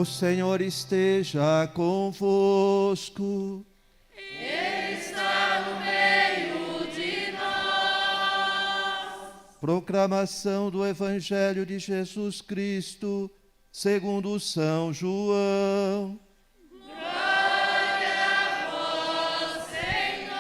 O Senhor esteja convosco. Ele está no meio de nós. Proclamação do Evangelho de Jesus Cristo, segundo São João. Glória a vós, Senhor.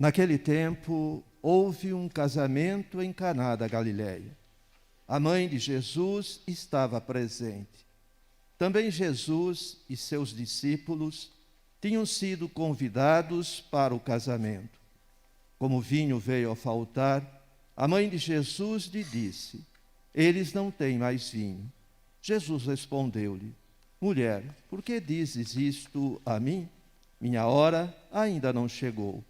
Naquele tempo, houve um casamento em Caná da Galileia. A mãe de Jesus estava presente. Também Jesus e seus discípulos tinham sido convidados para o casamento. Como o vinho veio a faltar, a mãe de Jesus lhe disse: eles não têm mais vinho. Jesus respondeu-lhe: mulher, por que dizes isto a mim? Minha hora ainda não chegou.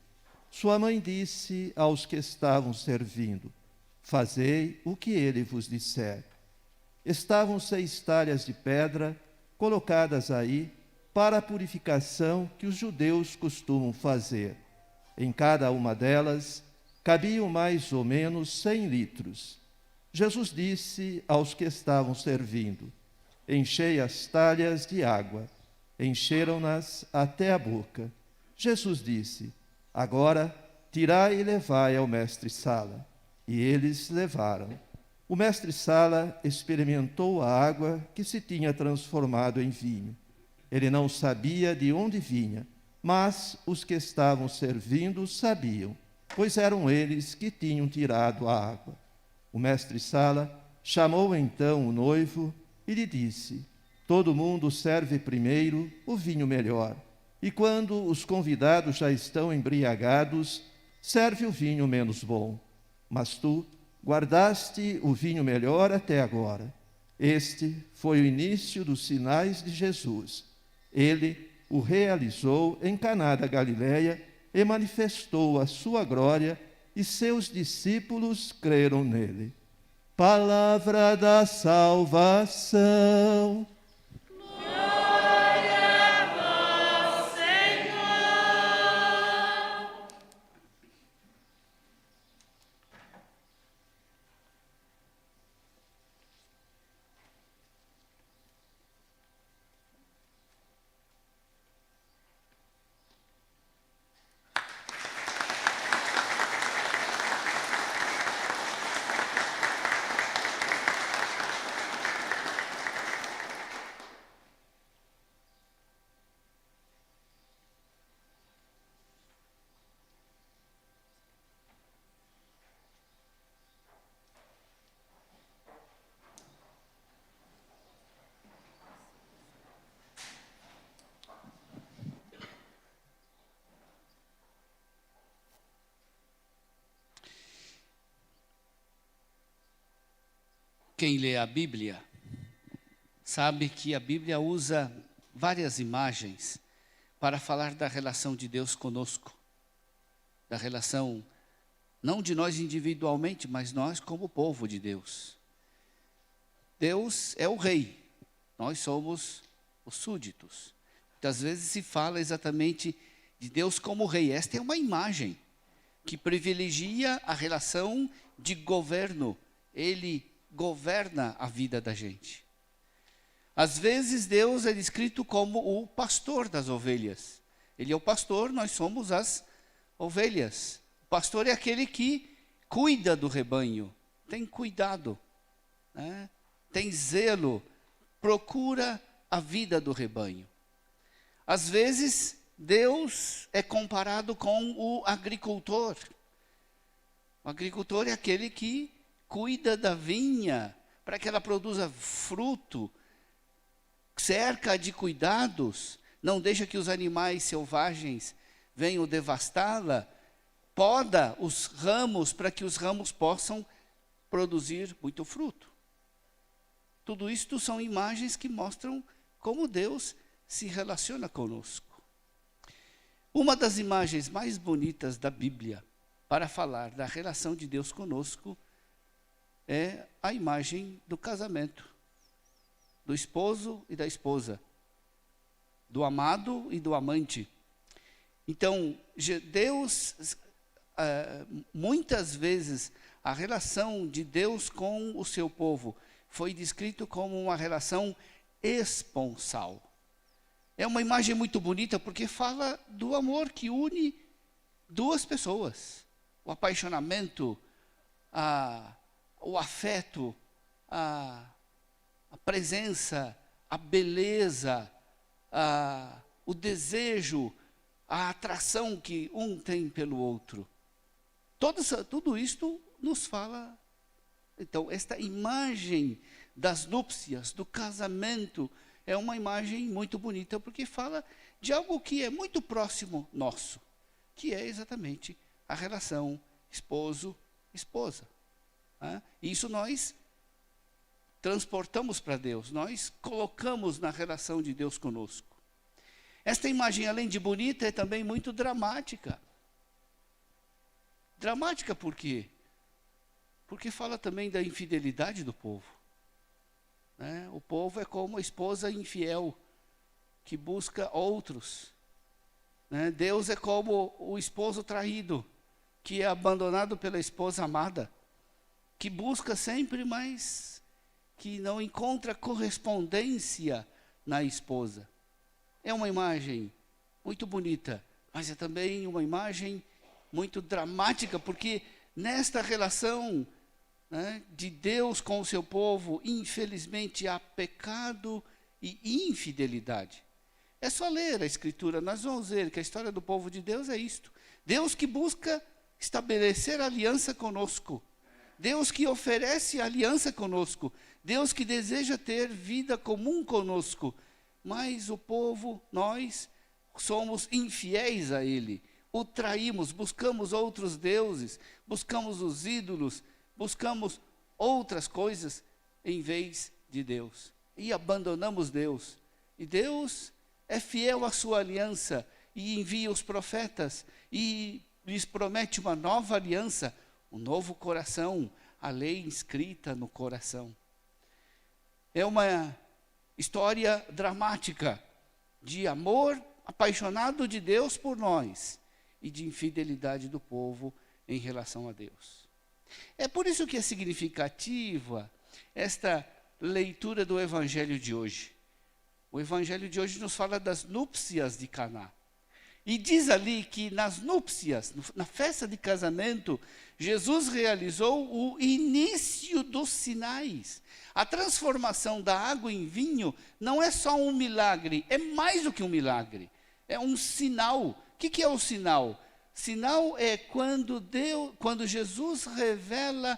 Sua mãe disse aos que estavam servindo: fazei o que ele vos disser. Estavam 6 talhas de pedra colocadas aí para a purificação que os judeus costumam fazer. Em cada uma delas cabiam mais ou menos 100 litros. Jesus disse aos que estavam servindo: enchei as talhas de água. Encheram-nas até a boca. Jesus disse: agora, tirai e levai ao mestre-sala. E eles levaram. O mestre-sala experimentou a água que se tinha transformado em vinho. Ele não sabia de onde vinha, mas os que estavam servindo sabiam, pois eram eles que tinham tirado a água. O mestre-sala chamou então o noivo e lhe disse: todo mundo serve primeiro o vinho melhor. E quando os convidados já estão embriagados, serve o vinho menos bom. Mas tu guardaste o vinho melhor até agora. Este foi o início dos sinais de Jesus. Ele o realizou em Caná da Galileia e manifestou a sua glória, e seus discípulos creram nele. Palavra da salvação. Quem lê a Bíblia sabe que a Bíblia usa várias imagens para falar da relação de Deus conosco, da relação não de nós individualmente, mas nós como povo de Deus. Deus é o rei, nós somos os súditos. Muitas vezes se fala exatamente de Deus como rei. Esta é uma imagem que privilegia a relação de governo. Ele governa a vida da gente. Às vezes Deus é descrito como o pastor das ovelhas. Ele é o pastor, nós somos as ovelhas. O pastor é aquele que cuida do rebanho, tem cuidado, né? Tem zelo, procura a vida do rebanho. Às vezes Deus é comparado com o agricultor. O agricultor é aquele que cuida da vinha para que ela produza fruto, cerca de cuidados, não deixa que os animais selvagens venham devastá-la, poda os ramos para que os ramos possam produzir muito fruto. Tudo isto são imagens que mostram como Deus se relaciona conosco. Uma das imagens mais bonitas da Bíblia para falar da relação de Deus conosco é a imagem do casamento, do esposo e da esposa, do amado e do amante. Então, Deus, muitas vezes, a relação de Deus com o seu povo foi descrito como uma relação esponsal. É uma imagem muito bonita porque fala do amor que une duas pessoas. O apaixonamento, o afeto, a presença, a beleza, o desejo, a atração que um tem pelo outro. Tudo isto nos fala. Então, esta imagem das núpcias, do casamento, é uma imagem muito bonita, porque fala de algo que é muito próximo nosso, que é exatamente a relação esposo-esposa. Isso nós transportamos para Deus, nós colocamos na relação de Deus conosco. Esta imagem, além de bonita, é também muito dramática. Dramática por quê? Porque fala também da infidelidade do povo. O povo é como a esposa infiel, que busca outros. Deus é como o esposo traído, que é abandonado pela esposa amada, que busca sempre, mas que não encontra correspondência na esposa. É uma imagem muito bonita, mas é também uma imagem muito dramática, porque nesta relação de Deus com o seu povo, infelizmente há pecado e infidelidade. É só ler a Escritura, nós vamos ver que a história do povo de Deus é isto. Deus que busca estabelecer aliança conosco. Deus que oferece aliança conosco. Deus que deseja ter vida comum conosco. Mas o povo, nós, somos infiéis a Ele. O traímos, buscamos outros deuses, buscamos os ídolos, buscamos outras coisas em vez de Deus. E abandonamos Deus. E Deus é fiel à sua aliança e envia os profetas e lhes promete uma nova aliança, um novo coração, a lei inscrita no coração. É uma história dramática de amor apaixonado de Deus por nós e de infidelidade do povo em relação a Deus. É por isso que é significativa esta leitura do Evangelho de hoje. O Evangelho de hoje nos fala das núpcias de Caná. E diz ali que nas núpcias, na festa de casamento, Jesus realizou o início dos sinais. A transformação da água em vinho não é só um milagre, é mais do que um milagre. É um sinal. O que é o sinal? Sinal é quando Jesus revela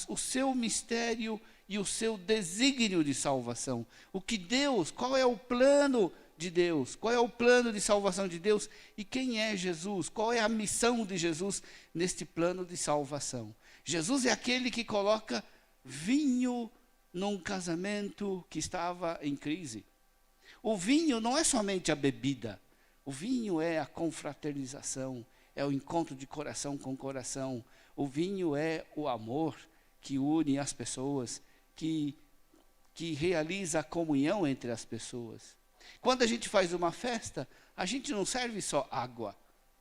o seu mistério e o seu desígnio de salvação. Qual é o plano de Deus? Qual é o plano de salvação de Deus? E quem é Jesus? Qual é a missão de Jesus neste plano de salvação? Jesus é aquele que coloca vinho num casamento que estava em crise. O vinho não é somente a bebida. O vinho é a confraternização, é o encontro de coração com coração. O vinho é o amor que une as pessoas, que realiza a comunhão entre as pessoas. Quando a gente faz uma festa, a gente não serve só água.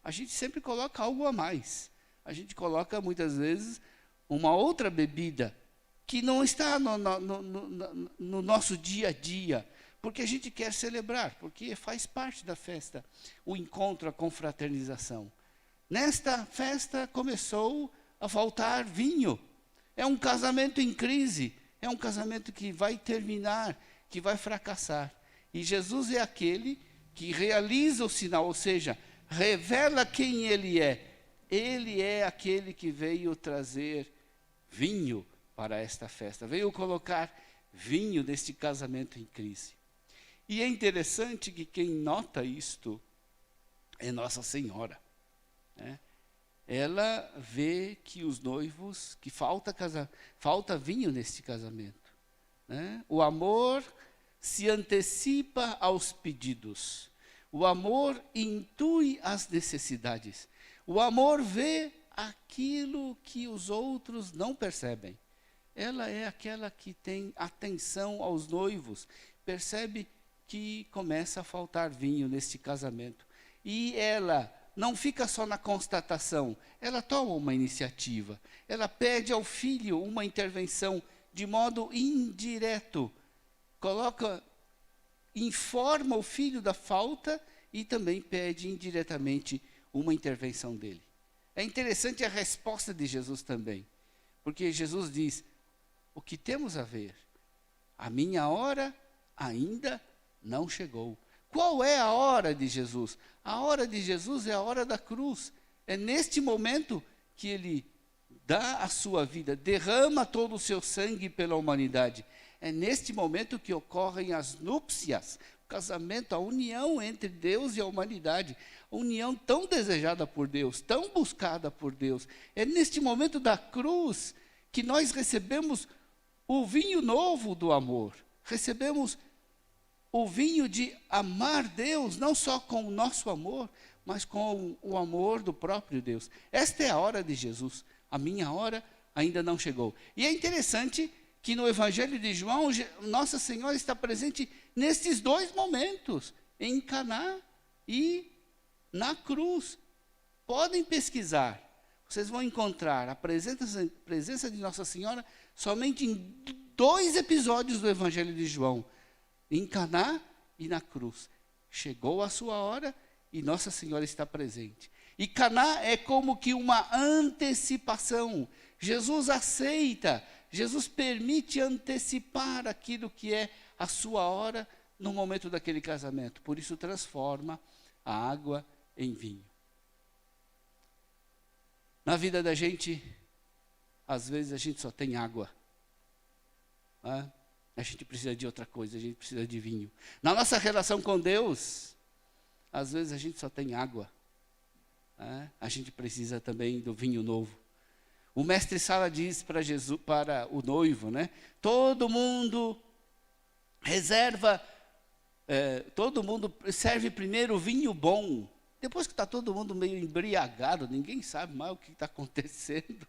A gente sempre coloca algo a mais. A gente coloca, muitas vezes, uma outra bebida que não está no nosso dia a dia, porque a gente quer celebrar, porque faz parte da festa, o encontro, a confraternização. Nesta festa começou a faltar vinho. É um casamento em crise, é um casamento que vai terminar, que vai fracassar. E Jesus é aquele que realiza o sinal, ou seja, revela quem Ele é. Ele é aquele que veio trazer vinho para esta festa, veio colocar vinho neste casamento em crise. E é interessante que quem nota isto é Nossa Senhora. Ela vê que os noivos, que falta vinho neste casamento. O amor se antecipa aos pedidos. O amor intui as necessidades. O amor vê aquilo que os outros não percebem. Ela é aquela que tem atenção aos noivos, percebe que começa a faltar vinho neste casamento. E ela não fica só na constatação, ela toma uma iniciativa. Ela pede ao filho uma intervenção de modo indireto. Informa o filho da falta e também pede indiretamente uma intervenção dele. É interessante a resposta de Jesus também, porque Jesus diz: o que temos a ver? A minha hora ainda não chegou. Qual é a hora de Jesus? A hora de Jesus é a hora da cruz. É neste momento que ele dá a sua vida, derrama todo o seu sangue pela humanidade. É neste momento que ocorrem as núpcias, o casamento, a união entre Deus e a humanidade. A união tão desejada por Deus, tão buscada por Deus. É neste momento da cruz que nós recebemos o vinho novo do amor. Recebemos o vinho de amar Deus, não só com o nosso amor, mas com o amor do próprio Deus. Esta é a hora de Jesus. A minha hora ainda não chegou. E é interessante que no Evangelho de João, Nossa Senhora está presente nesses dois momentos, em Caná e na cruz. Podem pesquisar, vocês vão encontrar a presença de Nossa Senhora somente em 2 episódios do Evangelho de João, em Caná e na cruz. Chegou a sua hora e Nossa Senhora está presente. E Caná é como que uma antecipação. Jesus aceita, Jesus permite antecipar aquilo que é a sua hora no momento daquele casamento. Por isso transforma a água em vinho. Na vida da gente, às vezes a gente só tem água. A gente precisa de outra coisa, a gente precisa de vinho. Na nossa relação com Deus, às vezes a gente só tem água. A gente precisa também do vinho novo. O mestre Sala diz para Jesus, para o noivo, né? Todo mundo todo mundo serve primeiro o vinho bom. Depois que está todo mundo meio embriagado, ninguém sabe mais o que está acontecendo,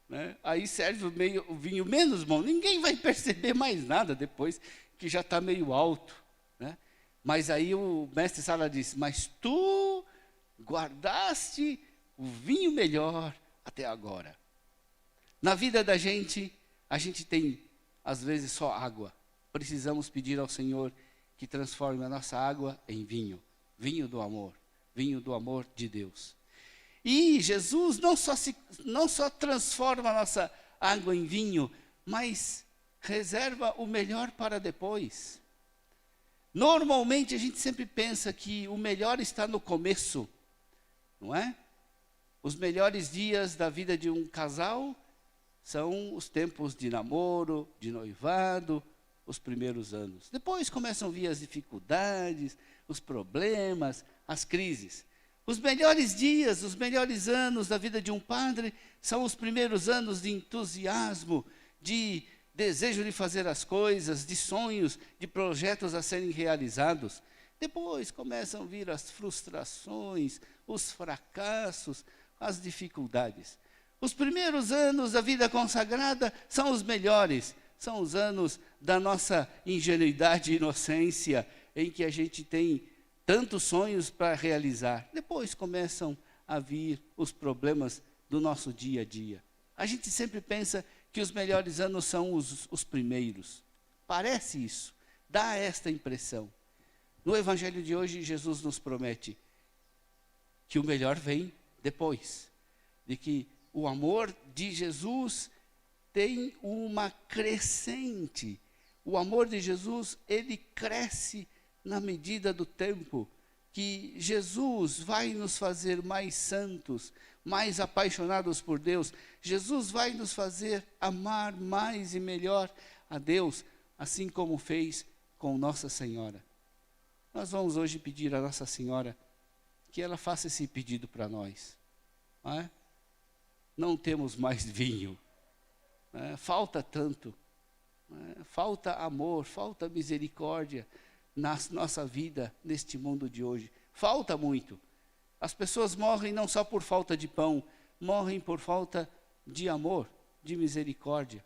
né? Aí serve o vinho menos bom. Ninguém vai perceber mais nada depois que já está meio alto, né? Mas aí o mestre Sala diz: mas tu guardaste o vinho melhor até agora. Na vida da gente, a gente tem, às vezes, só água. Precisamos pedir ao Senhor que transforme a nossa água em vinho. Vinho do amor de Deus. E Jesus não só transforma a nossa água em vinho, mas reserva o melhor para depois. Normalmente, a gente sempre pensa que o melhor está no começo, não é? Os melhores dias da vida de um casal são os tempos de namoro, de noivado, os primeiros anos. Depois começam a vir as dificuldades, os problemas, as crises. Os melhores dias, os melhores anos da vida de um padre são os primeiros anos de entusiasmo, de desejo de fazer as coisas, de sonhos, de projetos a serem realizados. Depois começam a vir as frustrações, os fracassos, as dificuldades. Os primeiros anos da vida consagrada são os melhores, são os anos da nossa ingenuidade e inocência, em que a gente tem tantos sonhos para realizar. Depois começam a vir os problemas do nosso dia a dia. A gente sempre pensa que os melhores anos são os primeiros. Parece isso, dá esta impressão. No Evangelho de hoje, Jesus nos promete que o melhor vem depois, de que o amor de Jesus tem uma crescente. O amor de Jesus, ele cresce na medida do tempo, que Jesus vai nos fazer mais santos, mais apaixonados por Deus. Jesus vai nos fazer amar mais e melhor a Deus, assim como fez com Nossa Senhora. Nós vamos hoje pedir a Nossa Senhora que ela faça esse pedido para nós. Não é? Não temos mais vinho, falta tanto, falta amor, falta misericórdia na nossa vida, neste mundo de hoje. falta muito. As pessoas morrem não só por falta de pão, morrem por falta de amor, de misericórdia.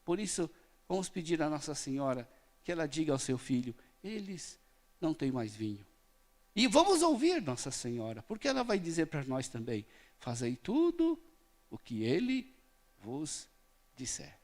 Por isso, vamos pedir a Nossa Senhora que ela diga ao seu filho, eles não têm mais vinho. E vamos ouvir Nossa Senhora, porque ela vai dizer para nós também, fazei tudo o que ele vos disser.